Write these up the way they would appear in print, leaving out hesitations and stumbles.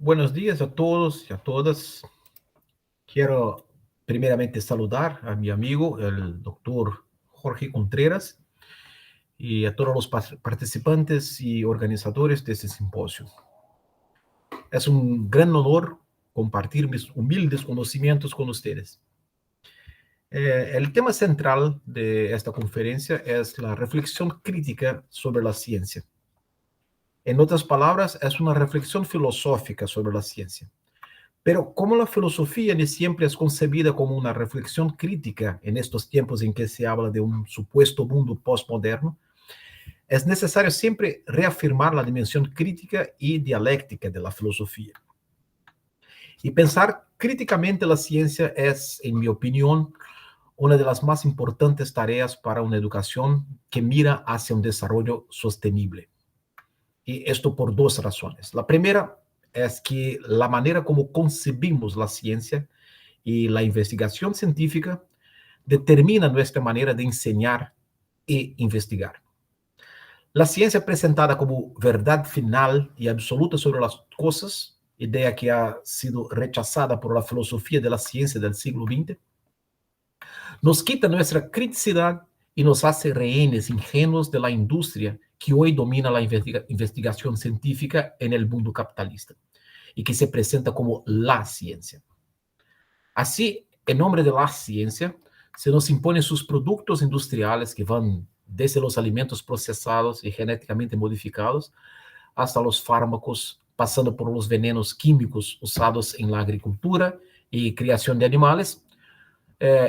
Buenos días a todos y a todas. Quiero primeramente saludar a mi amigo, el doctor Jorge Contreras, y a todos los participantes y organizadores de este simposio. Es un gran honor compartir mis humildes conocimientos con ustedes. El tema central de esta conferencia es la reflexión crítica sobre la ciencia. En otras palabras, es una reflexión filosófica sobre la ciencia. Pero como la filosofía ni siempre es concebida como una reflexión crítica en estos tiempos en que se habla de un supuesto mundo postmoderno, es necesario siempre reafirmar la dimensión crítica y dialéctica de la filosofía. Y pensar críticamente la ciencia es, en mi opinión, una de las más importantes tareas para una educación que mira hacia un desarrollo sostenible. Y esto por dos razones. La primera es que la manera como concebimos la ciencia y la investigación científica determina nuestra manera de enseñar e investigar. La ciencia presentada como verdad final y absoluta sobre las cosas, idea que ha sido rechazada por la filosofía de la ciencia del siglo XX, nos quita nuestra criticidad y nos hace rehenes ingenuos de la industria que hoy domina la investigación científica en el mundo capitalista y que se presenta como la ciencia. Así, en nombre de la ciencia, se nos imponen sus productos industriales que van desde los alimentos procesados y genéticamente modificados hasta los fármacos, pasando por los venenos químicos usados en la agricultura y creación de animales,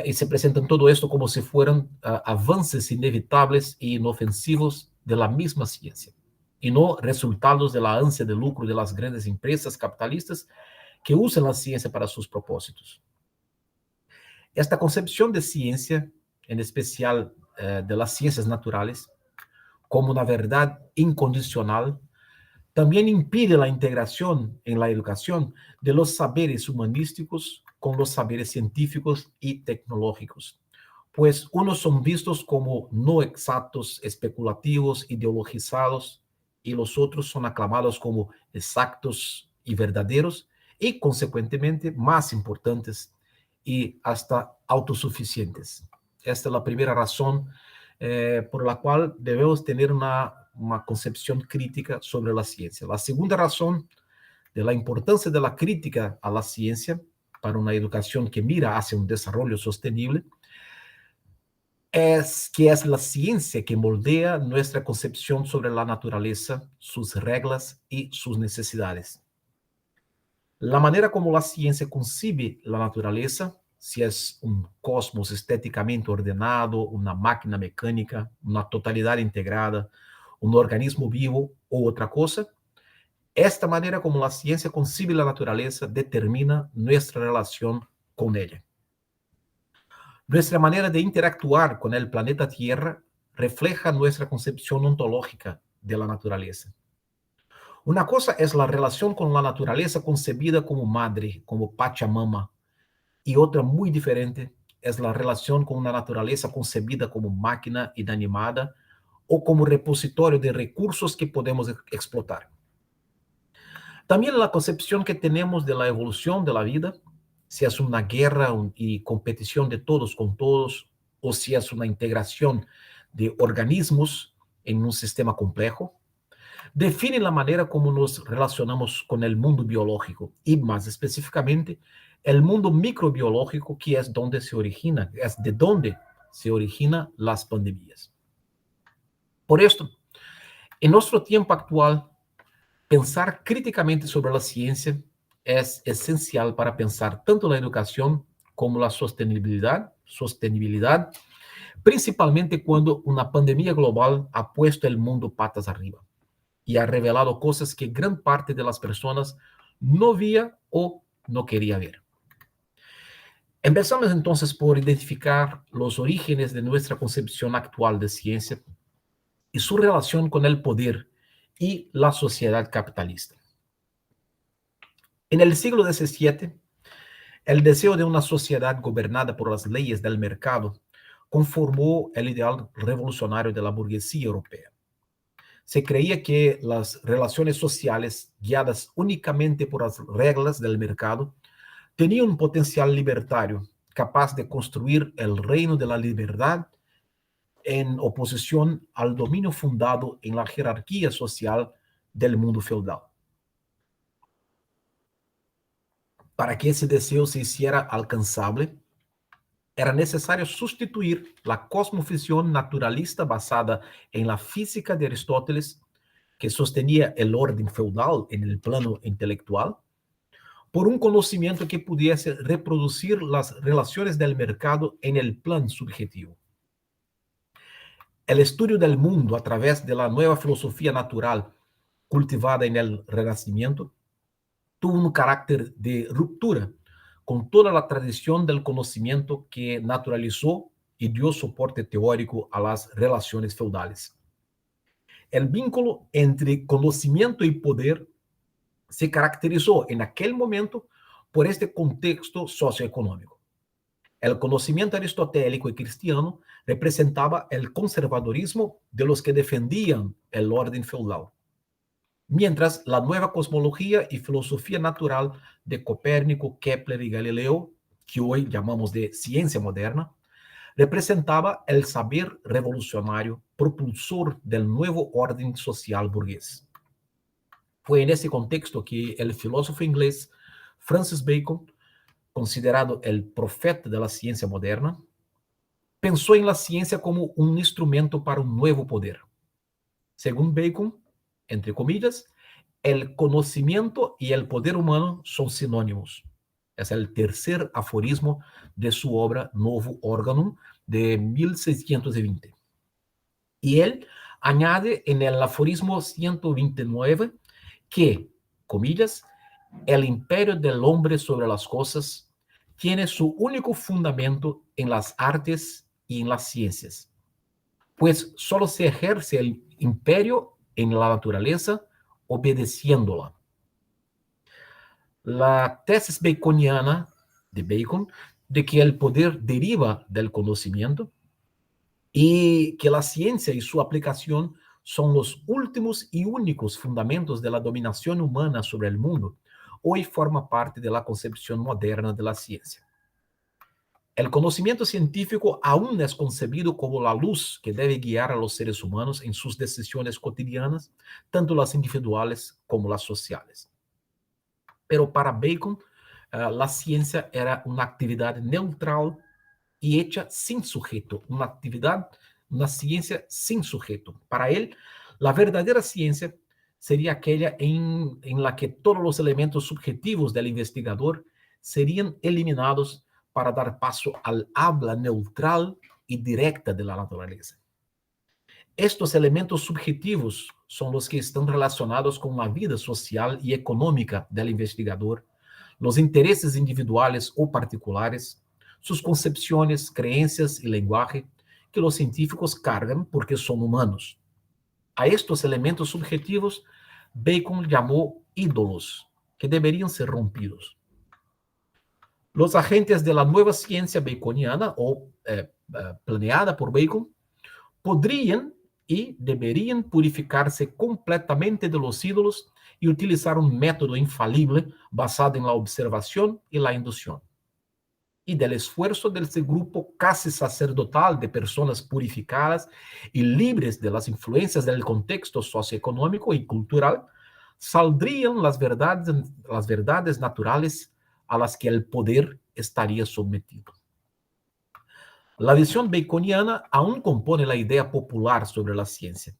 y se presentan todo esto como si fueran avances inevitables e inofensivos de la misma ciencia, y no resultados de la ansia de lucro de las grandes empresas capitalistas que usan la ciencia para sus propósitos. Esta concepción de ciencia, en especial de las ciencias naturales, como una verdad incondicional, también impide la integración en la educación de los saberes humanísticos con los saberes científicos y tecnológicos, pues unos son vistos como no exactos, especulativos, ideologizados, y los otros son aclamados como exactos y verdaderos, y consecuentemente más importantes y hasta autosuficientes. Esta es la primera razón por la cual debemos tener una concepción crítica sobre la ciencia. La segunda razón de la importancia de la crítica a la ciencia para una educación que mira hacia un desarrollo sostenible es que es la ciencia que moldea nuestra concepción sobre la naturaleza, sus reglas y sus necesidades. La manera como la ciencia concibe la naturaleza, si es un cosmos estéticamente ordenado, una máquina mecánica, una totalidad integrada, un organismo vivo o otra cosa, esta manera como la ciencia concibe la naturaleza determina nuestra relación con ella. Nuestra manera de interactuar con el planeta Tierra refleja nuestra concepción ontológica de la naturaleza. Una cosa es la relación con la naturaleza concebida como madre, como Pachamama, y otra muy diferente es la relación con una naturaleza concebida como máquina inanimada o como repositorio de recursos que podemos explotar. También la concepción que tenemos de la evolución de la vida, si es una guerra y competición de todos con todos, o si es una integración de organismos en un sistema complejo, define la manera como nos relacionamos con el mundo biológico y más específicamente el mundo microbiológico, que es donde se origina, es de donde se originan las pandemias. Por esto, en nuestro tiempo actual, pensar críticamente sobre la ciencia es esencial para pensar tanto la educación como la sostenibilidad, principalmente cuando una pandemia global ha puesto el mundo patas arriba y ha revelado cosas que gran parte de las personas no veía o no quería ver. Empezamos entonces por identificar los orígenes de nuestra concepción actual de ciencia y su relación con el poder y la sociedad capitalista. En el siglo XVII, el deseo de una sociedad gobernada por las leyes del mercado conformó el ideal revolucionario de la burguesía europea. Se creía que las relaciones sociales, guiadas únicamente por las reglas del mercado, tenían un potencial libertario, capaz de construir el reino de la libertad en oposición al dominio fundado en la jerarquía social del mundo feudal. Para que ese deseo se hiciera alcanzable, era necesario sustituir la cosmovisión naturalista basada en la física de Aristóteles, que sostenía el orden feudal en el plano intelectual, por un conocimiento que pudiese reproducir las relaciones del mercado en el plan subjetivo. El estudio del mundo a través de la nueva filosofía natural cultivada en el Renacimiento tuvo un carácter de ruptura con toda la tradición del conocimiento que naturalizó y dio soporte teórico a las relaciones feudales. El vínculo entre conocimiento y poder se caracterizó en aquel momento por este contexto socioeconómico. El conocimiento aristotélico y cristiano representaba el conservadorismo de los que defendían el orden feudal, mientras la nueva cosmología y filosofía natural de Copérnico, Kepler y Galileo, que hoy llamamos de ciencia moderna, representaba el saber revolucionario propulsor del nuevo orden social burgués. Fue en ese contexto que el filósofo inglés Francis Bacon, considerado el profeta de la ciencia moderna, pensó en la ciencia como un instrumento para un nuevo poder. Según Bacon, entre comillas, el conocimiento y el poder humano son sinónimos. Es el tercer aforismo de su obra Novo Organum de 1620. Y él añade en el aforismo 129 que, comillas, el imperio del hombre sobre las cosas tiene su único fundamento en las artes y en las ciencias, pues solo se ejerce el imperio en la naturaleza obedeciéndola. La tesis baconiana de Bacon de que el poder deriva del conocimiento y que la ciencia y su aplicación son los últimos y únicos fundamentos de la dominación humana sobre el mundo, hoy forma parte de la concepción moderna de la ciencia. El conocimiento científico aún es concebido como la luz que debe guiar a los seres humanos en sus decisiones cotidianas, tanto las individuales como las sociales. Pero para Bacon, la ciencia era una actividad neutral y hecha sin sujeto, una ciencia sin sujeto. Para él, la verdadera ciencia sería aquella en la que todos los elementos subjetivos del investigador serían eliminados para dar paso al habla neutral y directa de la naturaleza. Estos elementos subjetivos son los que están relacionados con la vida social y económica del investigador, los intereses individuales o particulares, sus concepciones, creencias y lenguaje que los científicos cargan porque son humanos. A estos elementos subjetivos, Bacon llamó ídolos, que deberían ser rompidos. Los agentes de la nueva ciencia baconiana o planeada por Bacon podrían y deberían purificarse completamente de los ídolos y utilizar un método infalible basado en la observación y la inducción. Y del esfuerzo de ese grupo casi sacerdotal de personas purificadas y libres de las influencias del contexto socioeconómico y cultural, saldrían las verdades naturales a las que el poder estaría sometido. La visión baconiana aún compone la idea popular sobre la ciencia.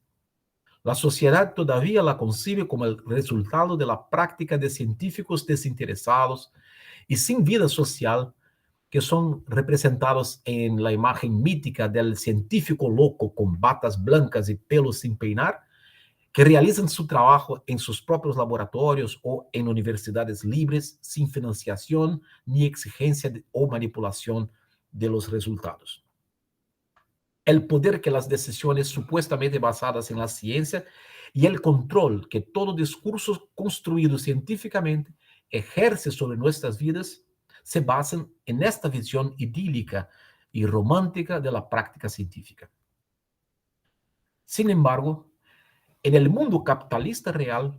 La sociedad todavía la concibe como el resultado de la práctica de científicos desinteresados y sin vida social, que son representados en la imagen mítica del científico loco con batas blancas y pelos sin peinar, que realizan su trabajo en sus propios laboratorios o en universidades libres, sin financiación ni exigencia o manipulación de los resultados. El poder que las decisiones supuestamente basadas en la ciencia y el control que todo discurso construido científicamente ejerce sobre nuestras vidas se basan en esta visión idílica y romántica de la práctica científica. Sin embargo, En el mundo capitalista real,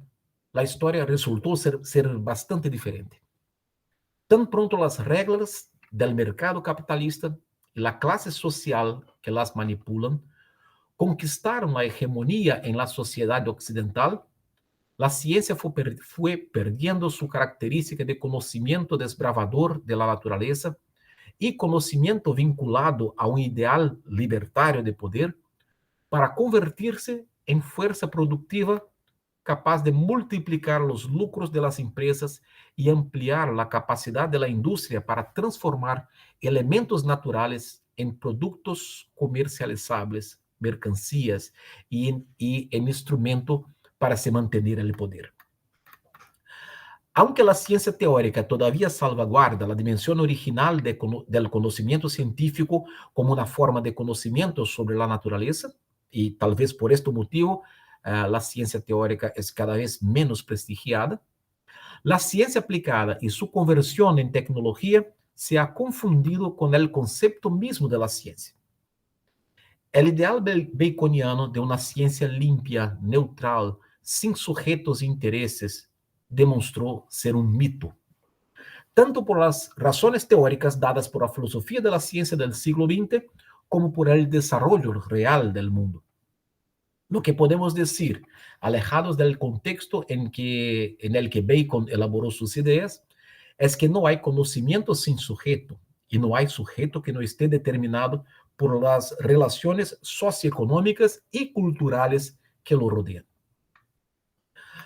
la historia resultó ser bastante diferente. Tan pronto las reglas del mercado capitalista y la clase social que las manipulan conquistaron la hegemonía en la sociedad occidental, la ciencia fue perdiendo su característica de conocimiento desbravador de la naturaleza y conocimiento vinculado a un ideal libertario de poder para convertirse en fuerza productiva capaz de multiplicar los lucros de las empresas y ampliar la capacidad de la industria para transformar elementos naturales en productos comercializables, mercancías y en instrumento para se mantener el poder. Aunque la ciencia teórica todavía salvaguarda la dimensión original del conocimiento científico como una forma de conocimiento sobre la naturaleza, y tal vez por este motivo la ciencia teórica es cada vez menos prestigiada, la ciencia aplicada y su conversión en tecnología se ha confundido con el concepto mismo de la ciencia. El ideal baconiano de una ciencia limpia, neutral, sin sujetos e intereses, demonstró ser un mito, tanto por las razones teóricas dadas por la filosofía de la ciencia del siglo XX como por el desarrollo real del mundo. Lo que podemos decir, alejados del contexto en el que Bacon elaboró sus ideas, es que no hay conocimiento sin sujeto y no hay sujeto que no esté determinado por las relaciones socioeconómicas y culturales que lo rodean.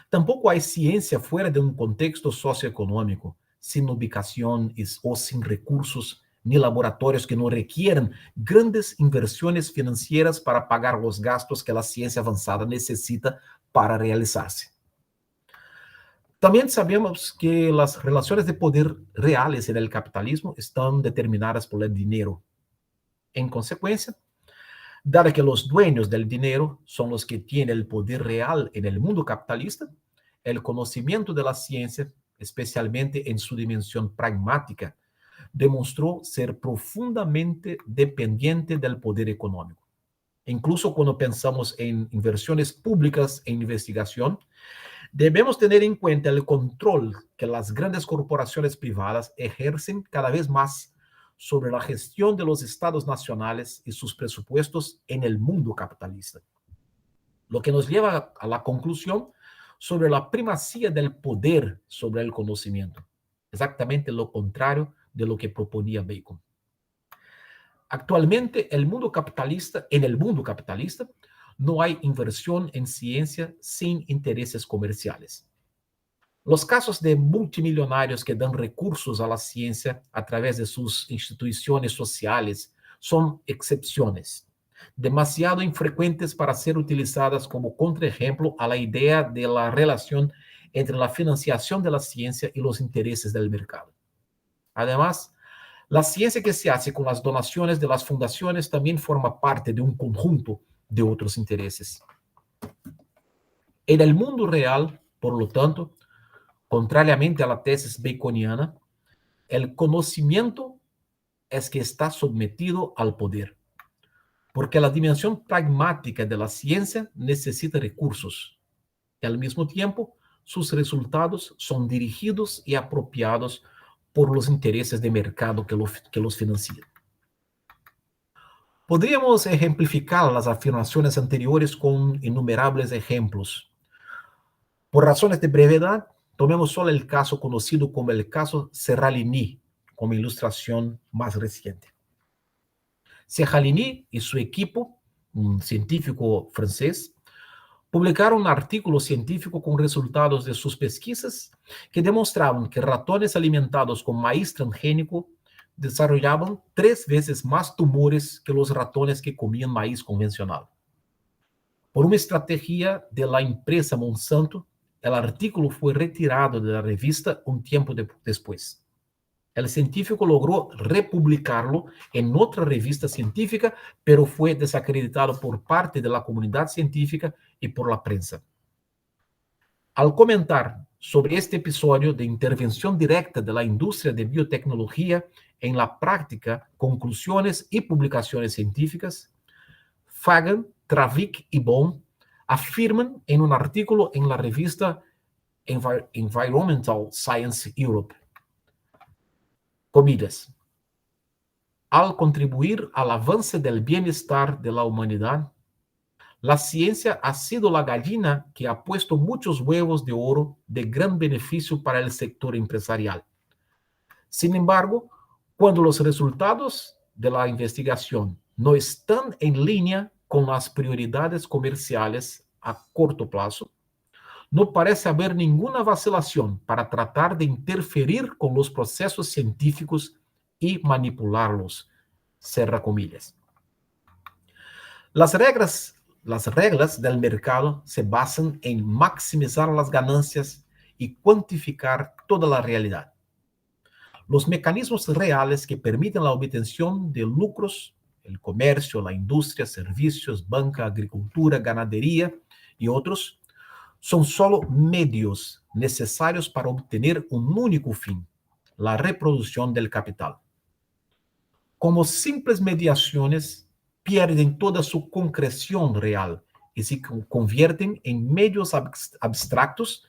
Tampoco hay ciencia fuera de un contexto socioeconómico, sin ubicación o sin recursos, ni laboratorios que no requieran grandes inversiones financieras para pagar los gastos que la ciencia avanzada necesita para realizarse. También sabemos que las relaciones de poder reales en el capitalismo están determinadas por el dinero. En consecuencia, dado que los dueños del dinero son los que tienen el poder real en el mundo capitalista, el conocimiento de la ciencia, especialmente en su dimensión pragmática, demostró ser profundamente dependiente del poder económico. Incluso cuando pensamos en inversiones públicas en investigación, debemos tener en cuenta el control que las grandes corporaciones privadas ejercen cada vez más sobre la gestión de los estados nacionales y sus presupuestos en el mundo capitalista. Lo que nos lleva a la conclusión sobre la primacía del poder sobre el conocimiento. Exactamente lo contrario de lo que proponía Bacon. Actualmente, en el mundo capitalista, no hay inversión en ciencia sin intereses comerciales. Los casos de multimillonarios que dan recursos a la ciencia a través de sus instituciones sociales son excepciones, demasiado infrecuentes para ser utilizadas como contraejemplo a la idea de la relación entre la financiación de la ciencia y los intereses del mercado. Además, la ciencia que se hace con las donaciones de las fundaciones también forma parte de un conjunto de otros intereses. En el mundo real, por lo tanto, contrariamente a la tesis baconiana, el conocimiento es que está sometido al poder, porque la dimensión pragmática de la ciencia necesita recursos y al mismo tiempo sus resultados son dirigidos y apropiados por los intereses de mercado que los financian. Podríamos ejemplificar las afirmaciones anteriores con innumerables ejemplos. Por razones de brevedad, tomemos solo el caso conocido como el caso Serralini, como ilustración más reciente. Serralini y su equipo, un científico francés, publicaron un artículo científico con resultados de sus pesquisas que demostraban que ratones alimentados con maíz transgénico desarrollaban 3 veces más tumores que los ratones que comían maíz convencional. Por una estrategia de la empresa Monsanto, el artículo fue retirado de la revista un tiempo después. El científico logró republicarlo en otra revista científica, pero fue desacreditado por parte de la comunidad científica y por la prensa. Al comentar sobre este episodio de intervención directa de la industria de biotecnología en la práctica, conclusiones y publicaciones científicas, Fagan, Travik y Bohm afirman en un artículo en la revista Environmental Science Europe, comillas, al contribuir al avance del bienestar de la humanidad, la ciencia ha sido la gallina que ha puesto muchos huevos de oro de gran beneficio para el sector empresarial. Sin embargo, cuando los resultados de la investigación no están en línea con las prioridades comerciales a corto plazo, no parece haber ninguna vacilación para tratar de interferir con los procesos científicos y manipularlos. Cerra comillas. Las reglas del mercado se basan en maximizar las ganancias y cuantificar toda la realidad. Los mecanismos reales que permiten la obtención de lucros, el comercio, la industria, servicios, banca, agricultura, ganadería y otros, son solo medios necesarios para obtener un único fin, la reproducción del capital. Como simples mediaciones, pierden toda su concreción real y se convierten en medios abstractos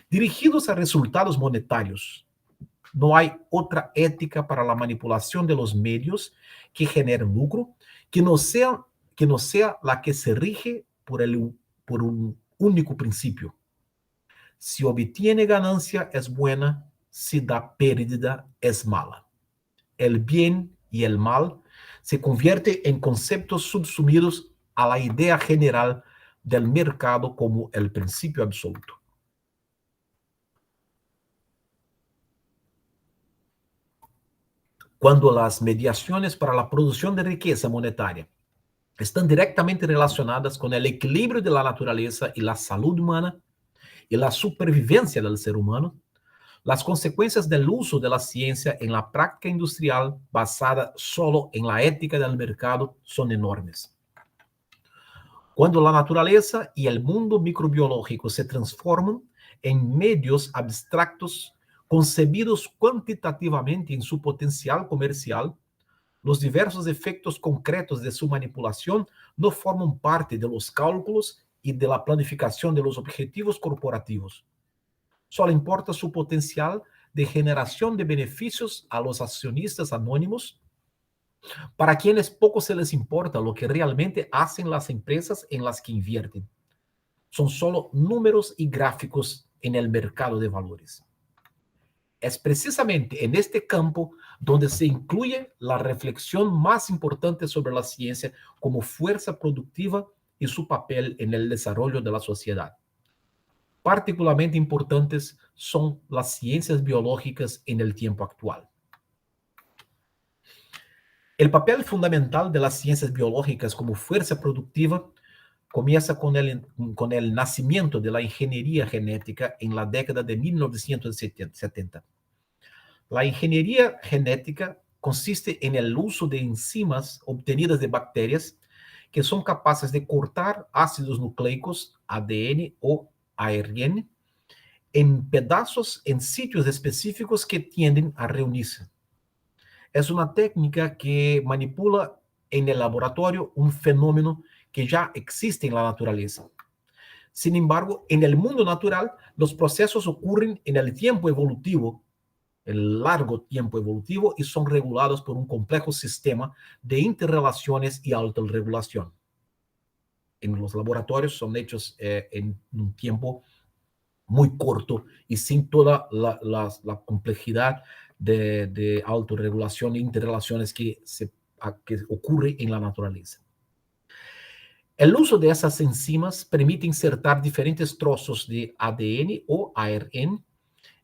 dirigidos a resultados monetarios. No hay otra ética para la manipulación de los medios que generen lucro que no sea la que se rige por un único principio. Si obtiene ganancia es buena, si da pérdida es mala. El bien y el mal se convierten en conceptos subsumidos a la idea general del mercado como el principio absoluto. Cuando las mediaciones para la producción de riqueza monetaria están directamente relacionadas con el equilibrio de la naturaleza y la salud humana y la supervivencia del ser humano, las consecuencias del uso de la ciencia en la práctica industrial basada solo en la ética del mercado son enormes. Cuando la naturaleza y el mundo microbiológico se transforman en medios abstractos concebidos cuantitativamente en su potencial comercial, los diversos efectos concretos de su manipulación no forman parte de los cálculos y de la planificación de los objetivos corporativos. Solo importa su potencial de generación de beneficios a los accionistas anónimos, para quienes poco se les importa lo que realmente hacen las empresas en las que invierten. Son solo números y gráficos en el mercado de valores. Es precisamente en este campo donde se incluye la reflexión más importante sobre la ciencia como fuerza productiva y su papel en el desarrollo de la sociedad. Particularmente importantes son las ciencias biológicas en el tiempo actual. El papel fundamental de las ciencias biológicas como fuerza productiva comienza con el nacimiento de la ingeniería genética en la década de 1970. La ingeniería genética consiste en el uso de enzimas obtenidas de bacterias que son capaces de cortar ácidos nucleicos, ADN o ARN, en pedazos en sitios específicos que tienden a reunirse. Es una técnica que manipula en el laboratorio un fenómeno que ya existe en la naturaleza. Sin embargo, en el mundo natural, los procesos ocurren en el tiempo evolutivo, el largo tiempo evolutivo, y son regulados por un complejo sistema de interrelaciones y autorregulación. En los laboratorios son hechos en un tiempo muy corto y sin toda la complejidad de autorregulación e interrelaciones que ocurre en la naturaleza. El uso de esas enzimas permite insertar diferentes trozos de ADN o ARN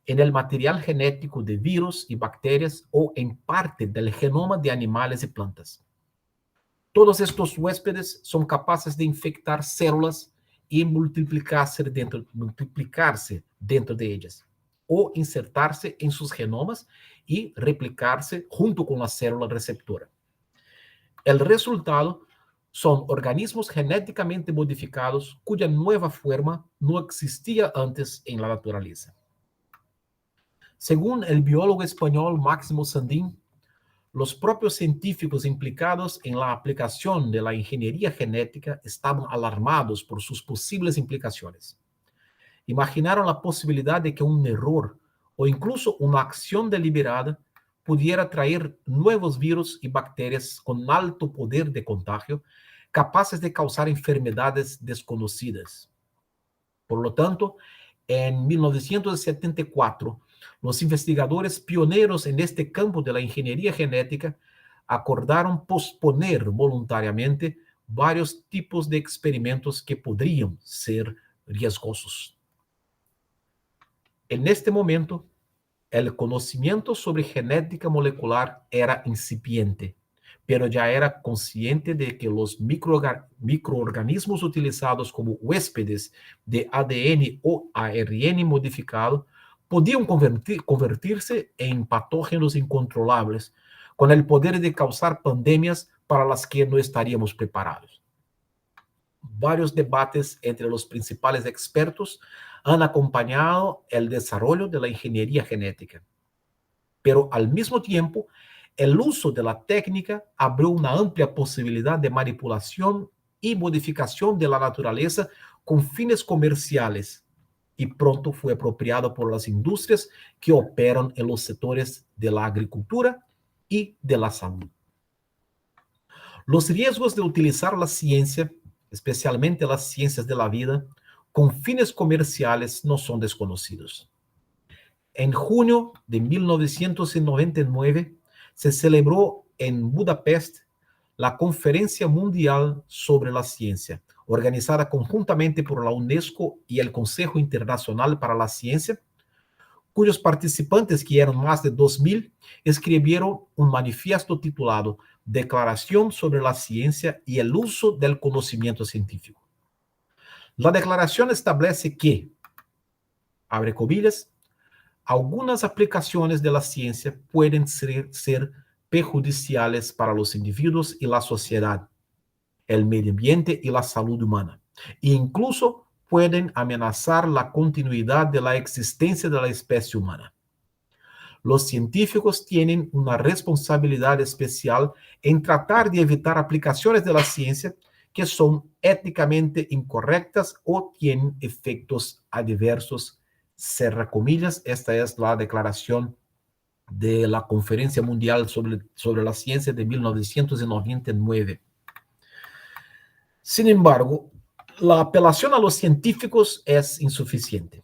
en el material genético de virus y bacterias o en parte del genoma de animales y plantas. Todos estos huéspedes son capaces de infectar células y multiplicarse dentro de ellas, o insertarse en sus genomas y replicarse junto con la célula receptora. El resultado son organismos genéticamente modificados cuya nueva forma no existía antes en la naturaleza. Según el biólogo español Máximo Sandín, los propios científicos implicados en la aplicación de la ingeniería genética estaban alarmados por sus posibles implicaciones. Imaginaron la posibilidad de que un error o incluso una acción deliberada pudiera traer nuevos virus y bacterias con alto poder de contagio, capaces de causar enfermedades desconocidas. Por lo tanto, en 1974, los investigadores pioneros en este campo de la ingeniería genética acordaron posponer voluntariamente varios tipos de experimentos que podrían ser riesgosos. En este momento, el conocimiento sobre genética molecular era incipiente, pero ya era consciente de que los microorganismos utilizados como huéspedes de ADN o ARN modificado podían convertirse en patógenos incontrolables, con el poder de causar pandemias para las que no estaríamos preparados. Varios debates entre los principales expertos han acompañado el desarrollo de la ingeniería genética. Pero al mismo tiempo, el uso de la técnica abrió una amplia posibilidad de manipulación y modificación de la naturaleza con fines comerciales y pronto fue apropiado por las industrias que operan en los sectores de la agricultura y de la salud. Los riesgos de utilizar la ciencia, especialmente las ciencias de la vida, con fines comerciales no son desconocidos. En junio de 1999 se celebró en Budapest la Conferencia Mundial sobre la Ciencia, organizada conjuntamente por la UNESCO y el Consejo Internacional para la Ciencia, cuyos participantes, que eran más de 2.000, escribieron un manifiesto titulado Declaración sobre la Ciencia y el uso del conocimiento científico. La declaración establece que, abre comillas, algunas aplicaciones de la ciencia pueden ser perjudiciales para los individuos y la sociedad, el medio ambiente y la salud humana, e incluso pueden amenazar la continuidad de la existencia de la especie humana. Los científicos tienen una responsabilidad especial en tratar de evitar aplicaciones de la ciencia que son éticamente incorrectas o tienen efectos adversos. Cerra comillas, esta es la declaración de la Conferencia Mundial sobre la Ciencia de 1999. Sin embargo, la apelación a los científicos es insuficiente.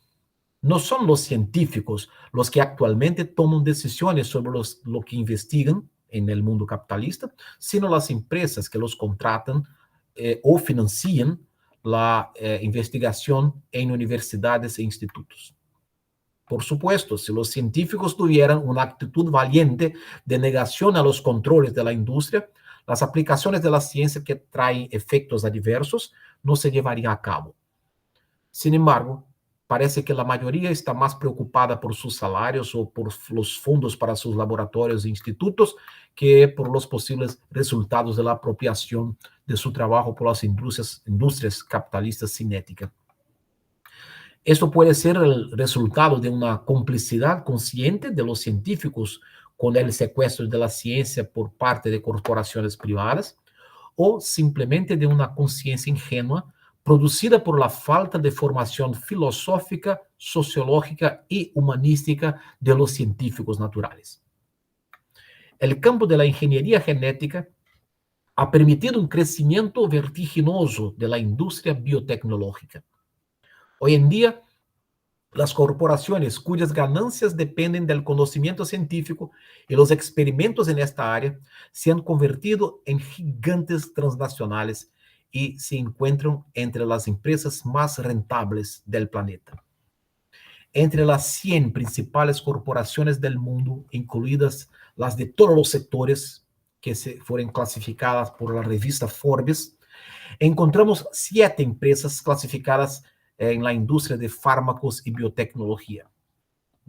No son los científicos los que actualmente toman decisiones sobre lo que investigan en el mundo capitalista, sino las empresas que los contratan o financian la investigación en universidades e institutos. Por supuesto, si los científicos tuvieran una actitud valiente de negación a los controles de la industria, las aplicaciones de la ciencia que traen efectos adversos no se llevarían a cabo. Sin embargo, parece que la mayoría está más preocupada por sus salarios o por los fondos para sus laboratorios e institutos que por los posibles resultados de la apropiación de su trabajo por las industrias capitalistas sin ética. Esto puede ser el resultado de una complicidad consciente de los científicos con el secuestro de la ciencia por parte de corporaciones privadas o simplemente de una conciencia ingenua producida por la falta de formación filosófica, sociológica y humanística de los científicos naturales. El campo de la ingeniería genética ha permitido un crecimiento vertiginoso de la industria biotecnológica. Hoy en día, las corporaciones cuyas ganancias dependen del conocimiento científico y los experimentos en esta área se han convertido en gigantes transnacionales y se encuentran entre las empresas más rentables del planeta. Entre las 100 principales corporaciones del mundo, incluidas las de todos los sectores que fueron clasificadas por la revista Forbes, encontramos 7 empresas clasificadas en la industria de fármacos y biotecnología: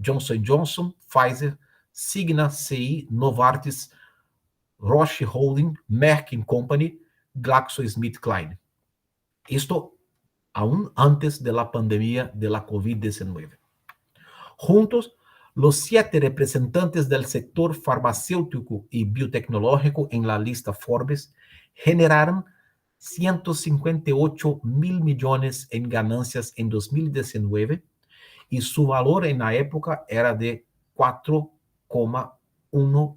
Johnson & Johnson, Pfizer, Cigna, CI, Novartis, Roche Holding, Merck & Company, GlaxoSmithKline. Esto aún antes de la pandemia de la COVID-19. Juntos, Los 7 representantes del sector farmacéutico y biotecnológico en la lista Forbes generaron 158 mil millones en ganancias en 2019 y su valor en la época era de 4,1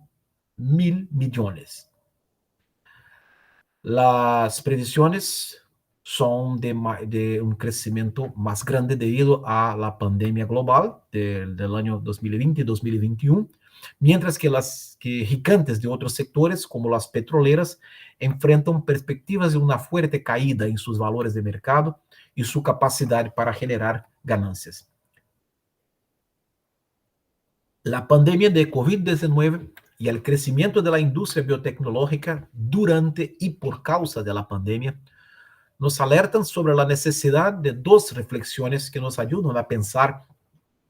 mil millones. Las previsiones son de un crecimiento más grande debido a la pandemia global del año 2020 y 2021, mientras que las gigantes de otros sectores, como las petroleras, enfrentan perspectivas de una fuerte caída en sus valores de mercado y su capacidad para generar ganancias. La pandemia de COVID-19 y el crecimiento de la industria biotecnológica durante y por causa de la pandemia nos alertan sobre la necesidad de 2 reflexiones que nos ayudan a pensar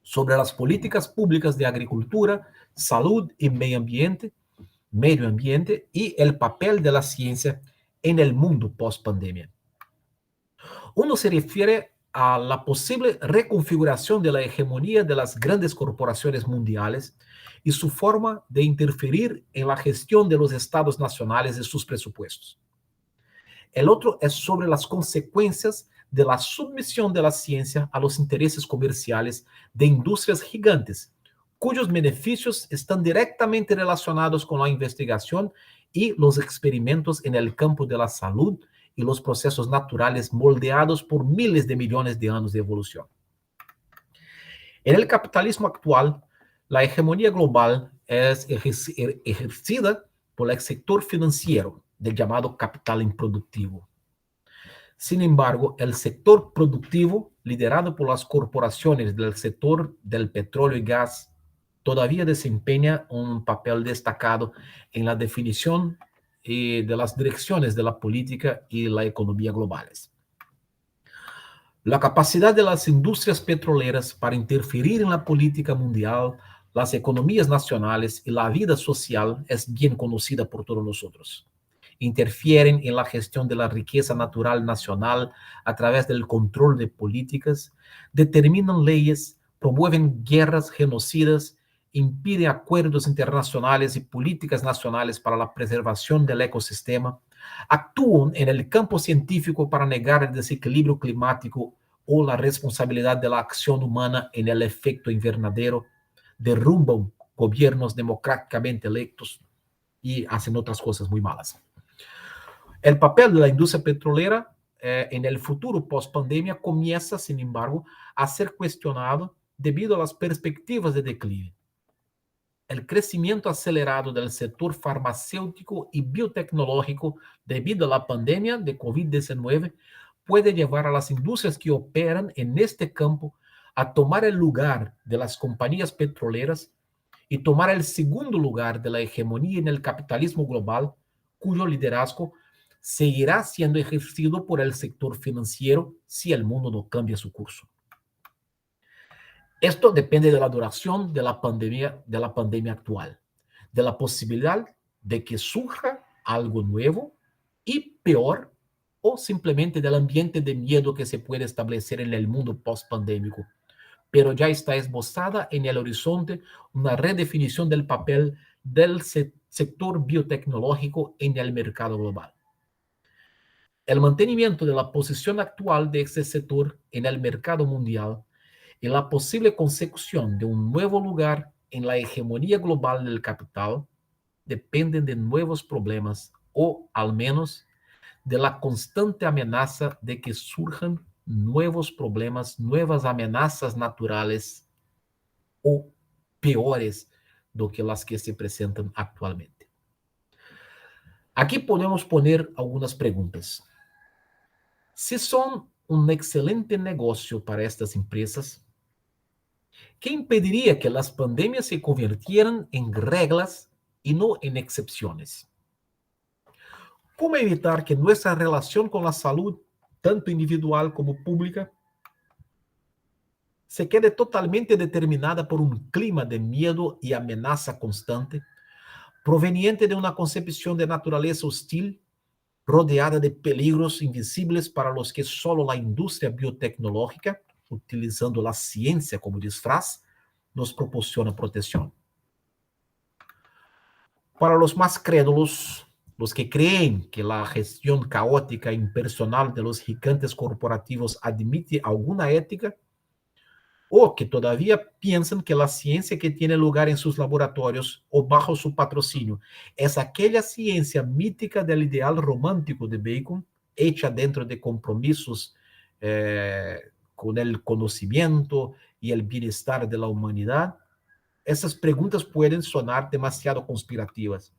sobre las políticas públicas de agricultura, salud y medio ambiente y el papel de la ciencia en el mundo post-pandemia. Uno se refiere a la posible reconfiguración de la hegemonía de las grandes corporaciones mundiales y su forma de interferir en la gestión de los estados nacionales y sus presupuestos. El otro es sobre las consecuencias de la sumisión de la ciencia a los intereses comerciales de industrias gigantes, cuyos beneficios están directamente relacionados con la investigación y los experimentos en el campo de la salud y los procesos naturales moldeados por miles de millones de años de evolución. En el capitalismo actual, la hegemonía global es ejercida por el sector financiero, del llamado capital improductivo. Sin embargo, el sector productivo, liderado por las corporaciones del sector del petróleo y gas, todavía desempeña un papel destacado en la definición de las direcciones de la política y la economía globales. La capacidad de las industrias petroleras para interferir en la política mundial, las economías nacionales y la vida social es bien conocida por todos nosotros. Interfieren en la gestión de la riqueza natural nacional a través del control de políticas, determinan leyes, promueven guerras genocidas, impiden acuerdos internacionales y políticas nacionales para la preservación del ecosistema, actúan en el campo científico para negar el desequilibrio climático o la responsabilidad de la acción humana en el efecto invernadero, derrumban gobiernos democráticamente electos y hacen otras cosas muy malas. El papel de la industria petrolera en el futuro post-pandemia comienza, sin embargo, a ser cuestionado debido a las perspectivas de declive. El crecimiento acelerado del sector farmacéutico y biotecnológico debido a la pandemia de COVID-19 puede llevar a las industrias que operan en este campo a tomar el lugar de las compañías petroleras y tomar el segundo lugar de la hegemonía en el capitalismo global, cuyo liderazgo seguirá siendo ejercido por el sector financiero si el mundo no cambia su curso. Esto depende de la duración de la pandemia actual, de la posibilidad de que surja algo nuevo y peor, o simplemente del ambiente de miedo que se puede establecer en el mundo post-pandémico. Pero ya está esbozada en el horizonte una redefinición del papel del sector biotecnológico en el mercado global. El mantenimiento de la posición actual de este sector en el mercado mundial y la posible consecución de un nuevo lugar en la hegemonía global del capital dependen de nuevos problemas o, al menos, de la constante amenaza de que surjan nuevos problemas, nuevas amenazas naturales o peores do que las que se presentan actualmente. Aquí podemos poner algunas preguntas. Si son un excelente negocio para estas empresas, ¿qué impediría que las pandemias se convirtieran en reglas y no en excepciones? ¿Cómo evitar que nuestra relación con la salud, tanto individual como pública, se quede totalmente determinada por un clima de miedo y amenaza constante, proveniente de una concepción de naturaleza hostil, rodeada de peligros invisibles para los que solo la industria biotecnológica, utilizando la ciencia como disfraz, nos proporciona protección. Para los más crédulos, los que creen que la gestión caótica e impersonal de los gigantes corporativos admite alguna ética, o que todavía piensan que la ciencia que tiene lugar en sus laboratorios o bajo su patrocinio es aquella ciencia mítica del ideal romántico de Bacon, hecha dentro de compromisos con el conocimiento y el bienestar de la humanidad. Esas preguntas pueden sonar demasiado conspirativas,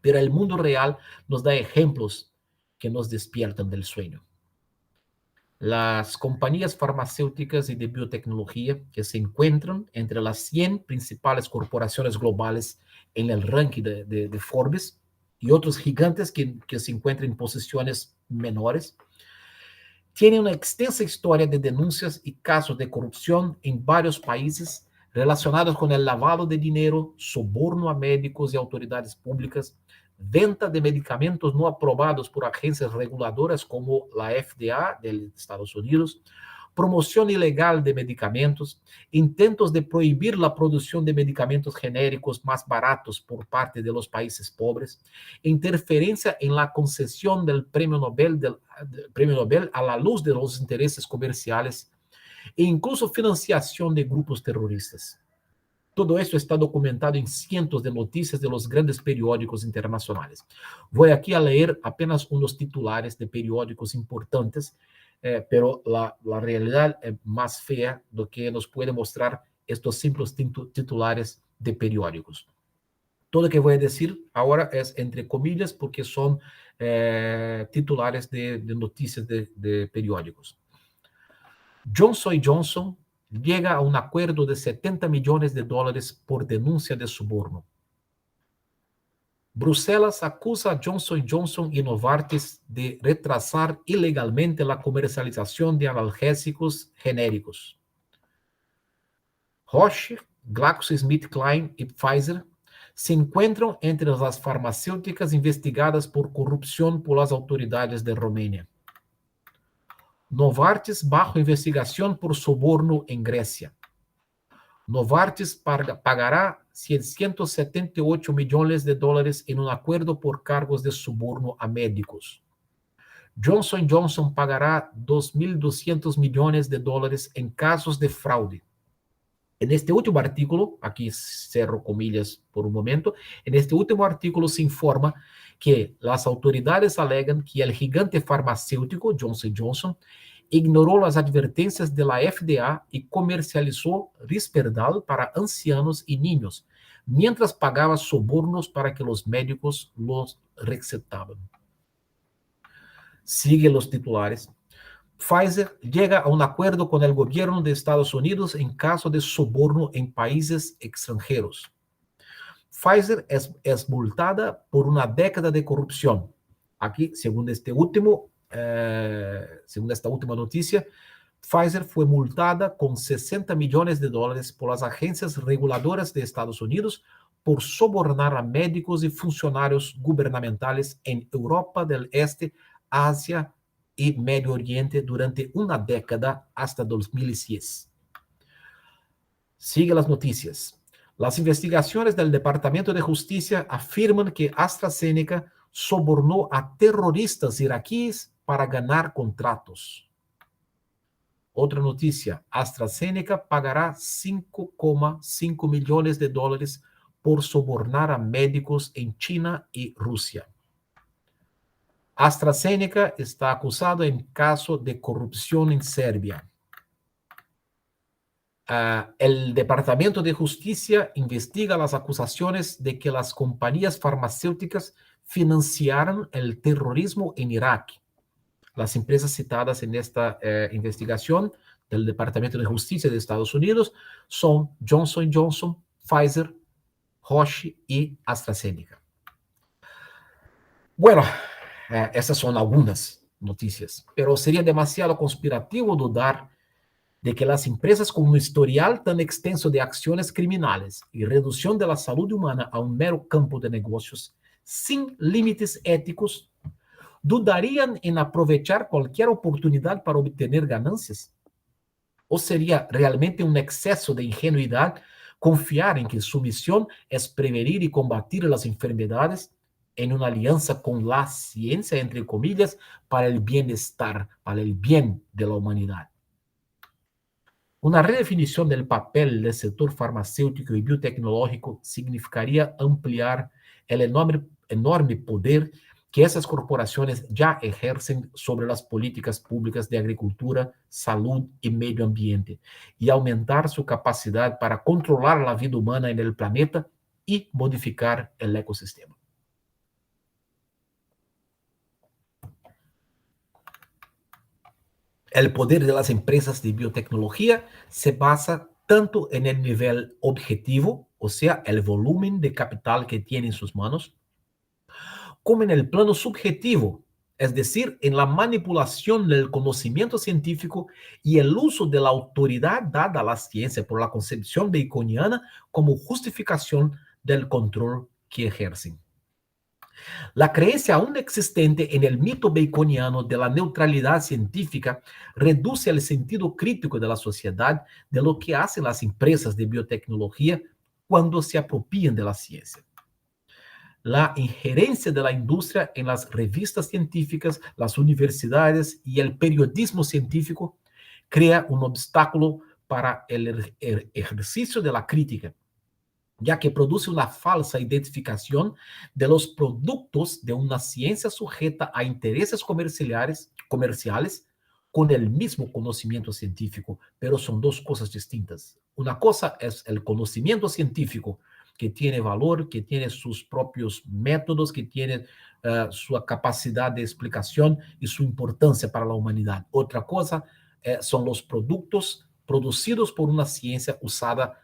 pero el mundo real nos da ejemplos que nos despiertan del sueño. Las compañías farmacéuticas y de biotecnología que se encuentran entre las 100 principales corporaciones globales en el ranking de Forbes y otros gigantes que se encuentran en posiciones menores, tienen una extensa historia de denuncias y casos de corrupción en varios países relacionados con el lavado de dinero, soborno a médicos y autoridades públicas, venta de medicamentos no aprobados por agencias reguladoras como la FDA de Estados Unidos, promoción ilegal de medicamentos, intentos de prohibir la producción de medicamentos genéricos más baratos por parte de los países pobres, interferencia en la concesión del premio Nobel a la luz de los intereses comerciales e incluso financiación de grupos terroristas. Todo esto está documentado en cientos de noticias de los grandes periódicos internacionales. Voy aquí a leer apenas unos titulares de periódicos importantes, pero la realidad es más fea do que nos puede mostrar estos simples titulares de periódicos. Todo lo que voy a decir ahora es entre comillas porque son titulares de noticias de periódicos. Johnson Johnson llega a un acuerdo de 70 millones de dólares por denuncia de soborno. Bruselas acusa a Johnson Johnson y Novartis de retrasar ilegalmente la comercialización de analgésicos genéricos. Roche, GlaxoSmithKline y Pfizer se encuentran entre las farmacéuticas investigadas por corrupción por las autoridades de Romania. Novartis bajo investigación por soborno en Grecia. Novartis pagará 678 millones de dólares en un acuerdo por cargos de soborno a médicos. Johnson Johnson pagará 2.200 millones de dólares en casos de fraude. En este último artículo, aquí cerro comillas por un momento, en este último artículo se informa que las autoridades alegan que el gigante farmacéutico Johnson Johnson ignoró las advertencias de la FDA y comercializó Risperdal para ancianos y niños, mientras pagaba sobornos para que los médicos los recetaban. Sigue los titulares. Pfizer llega a un acuerdo con el gobierno de Estados Unidos en caso de soborno en países extranjeros. Pfizer es multada por una década de corrupción. Aquí, según esta última noticia, Pfizer fue multada con 60 millones de dólares por las agencias reguladoras de Estados Unidos por sobornar a médicos y funcionarios gubernamentales en Europa del Este, Asia y Medio Oriente durante una década hasta 2010. Sigue las noticias. Las investigaciones del Departamento de Justicia afirman que AstraZeneca sobornó a terroristas iraquíes para ganar contratos. Otra noticia, AstraZeneca pagará 5,5 millones de dólares por sobornar a médicos en China y Rusia. AstraZeneca está acusado en caso de corrupción en Serbia. El Departamento de Justicia investiga las acusaciones de que las compañías farmacéuticas financiaron el terrorismo en Irak. Las empresas citadas en esta investigación del Departamento de Justicia de Estados Unidos son Johnson Johnson, Pfizer, Roche y AstraZeneca. Bueno, essas são algumas notícias, pero seria demasiado conspirativo dudar de que as empresas com um historial tão extenso de ações criminais e redução da saúde humana a um mero campo de negócios, sem limites éticos, dudariam em aproveitar qualquer oportunidade para obter ganâncias? ¿O sería realmente un exceso de ingenuidad confiar en que su misión es prevenir y combatir las enfermedades en una alianza con la ciencia, entre comillas, para el bienestar, para el bien de la humanidad? Una redefinición del papel del sector farmacéutico y biotecnológico significaría ampliar el enorme poder que esas corporaciones ya ejercen sobre las políticas públicas de agricultura, salud y medio ambiente, y aumentar su capacidad para controlar la vida humana en el planeta y modificar el ecosistema. El poder de las empresas de biotecnología se basa tanto en el nivel objetivo, o sea, el volumen de capital que tiene en sus manos, como en el plano subjetivo, es decir, en la manipulación del conocimiento científico y el uso de la autoridad dada a la ciencia por la concepción baconiana como justificación del control que ejercen. La creencia aún existente en el mito baconiano de la neutralidad científica reduce el sentido crítico de la sociedad de lo que hacen las empresas de biotecnología cuando se apropian de la ciencia. La injerencia de la industria en las revistas científicas, las universidades y el periodismo científico crea un obstáculo para el ejercicio de la crítica, ya que produce una falsa identificación de los productos de una ciencia sujeta a intereses comerciales con el mismo conocimiento científico, pero son dos cosas distintas. Una cosa es el conocimiento científico, que tiene valor, que tiene sus propios métodos, que tiene su capacidad de explicación y su importancia para la humanidad. Otra cosa son los productos producidos por una ciencia usada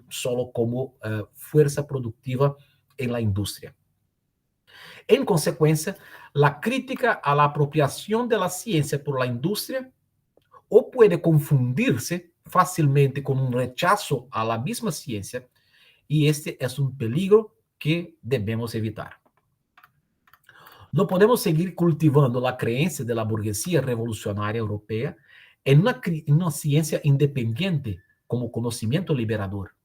solo como fuerza productiva en la industria. En consecuencia, la crítica a la apropiación de la ciencia por la industria o puede confundirse fácilmente con un rechazo a la misma ciencia, y este es un peligro que debemos evitar. No podemos seguir cultivando la creencia de la burguesía revolucionaria europea en una ciencia independiente como conocimiento liberador.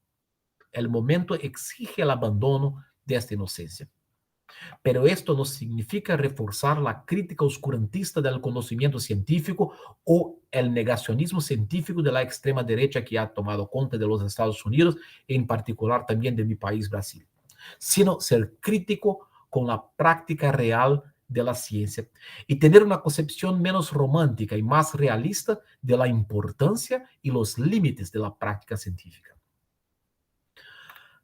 El momento exige el abandono de esta inocencia. Pero esto no significa reforzar la crítica oscurantista del conocimiento científico o el negacionismo científico de la extrema derecha que ha tomado cuenta de los Estados Unidos, en particular también de mi país, Brasil, sino ser crítico con la práctica real de la ciencia y tener una concepción menos romántica y más realista de la importancia y los límites de la práctica científica.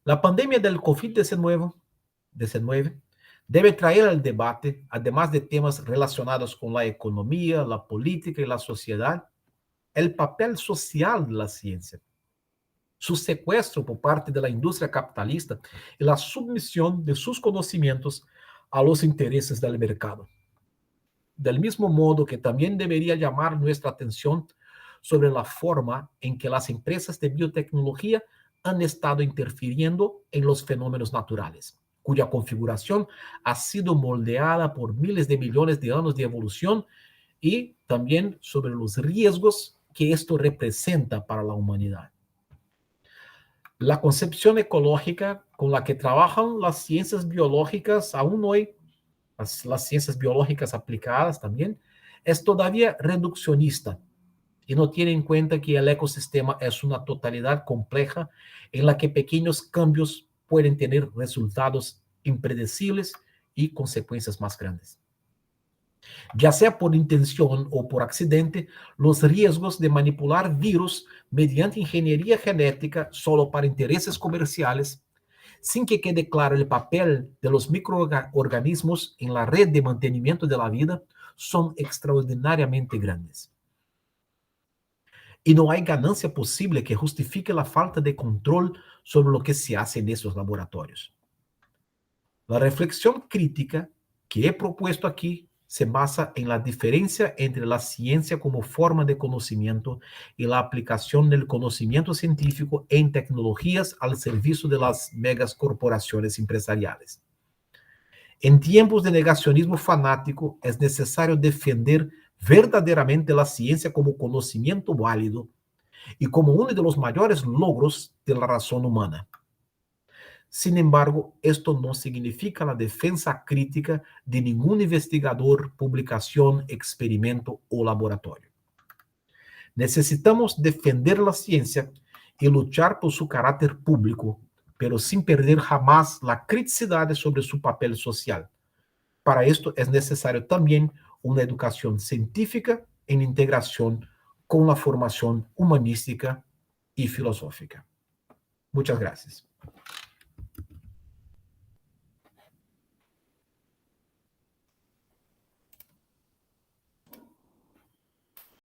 La pandemia del COVID-19 debe traer al debate, además de temas relacionados con la economía, la política y la sociedad, el papel social de la ciencia, su secuestro por parte de la industria capitalista y la sumisión de sus conocimientos a los intereses del mercado. Del mismo modo que también debería llamar nuestra atención sobre la forma en que las empresas de biotecnología han estado interfiriendo en los fenómenos naturales, cuya configuración ha sido moldeada por miles de millones de años de evolución, y también sobre los riesgos que esto representa para la humanidad. La concepción ecológica con la que trabajan las ciencias biológicas aún hoy, las ciencias biológicas aplicadas también, es todavía reduccionista y no tiene en cuenta que el ecosistema es una totalidad compleja en la que pequeños cambios pueden tener resultados impredecibles y consecuencias más grandes. Ya sea por intención o por accidente, los riesgos de manipular virus mediante ingeniería genética solo para intereses comerciales, sin que quede claro el papel de los microorganismos en la red de mantenimiento de la vida, son extraordinariamente grandes. Y no hay ganancia posible que justifique la falta de control sobre lo que se hace en esos laboratorios. La reflexión crítica que he propuesto aquí se basa en la diferencia entre la ciencia como forma de conocimiento y la aplicación del conocimiento científico en tecnologías al servicio de las megas corporaciones empresariales. En tiempos de negacionismo fanático, es necesario defender verdaderamente la ciencia como conocimiento válido y como uno de los mayores logros de la razón humana. Sin embargo, esto no significa la defensa crítica de ningún investigador, publicación, experimento o laboratorio. Necesitamos defender la ciencia y luchar por su carácter público, pero sin perder jamás la criticidad sobre su papel social. Para esto es necesario también una educación científica en integración con la formación humanística y filosófica. Muchas gracias.